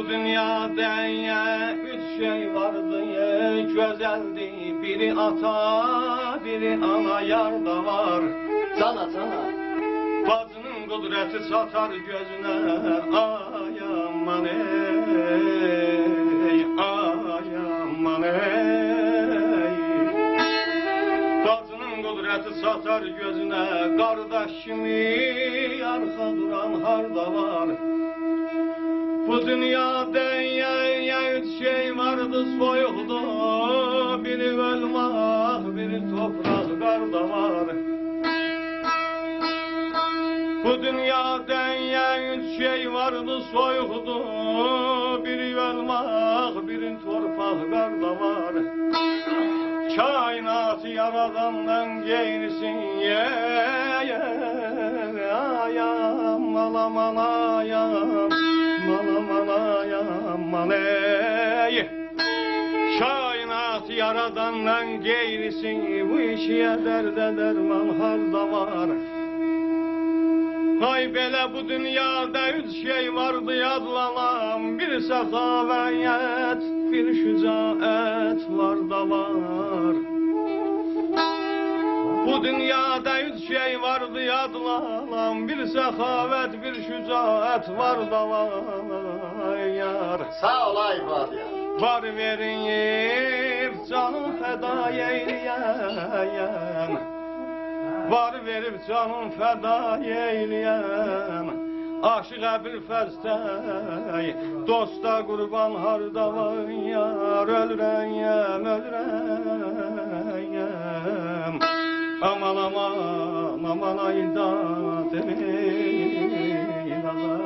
Bu dünyada üç şey vardı güzeldi. Biri ata, biri ana, yar da var. Sana. Bacının kudreti satar gözüne. Ay aman ey, ay aman ey. Bacının kudreti satar gözüne. Kardeşimi arka duran harda var. Bu dünyada üç şey vardı soyuldu. Biri ölmek, biri toprak, karda var. Bu dünyada üç şey vardı soyuldu. Biri ölmek, biri toprak, karda var. Kainatı yaradandan geyrisin ayam, alam alayam, malam alayam ey. Kainatı yaradandan geyrisin, bu işe derde derman harda var. Ay belə bu dünyada üç şey vardı yadlanan. Bir səxavət, bir şücaət var da var. Bu dünyada üç şey vardı yadlanan. Bir səxavət, bir şücaət var da var yar. Sağ ol Ayvad ya. Var verip canım feda eyləyən. Var verip canım feda eyləyən. Aşıq Əbülfəzdə dosta qurban harda var yar. Ölürəm, ölürəm. Aman aman aman ayda demeyin Allah.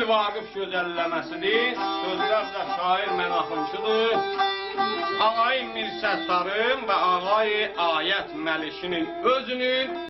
Vaqif gözəlləməsidir. Sözlər də şair mənaxımçıdır. Ağay Mirsəttarın və ağay Ayət Məlikinin özünün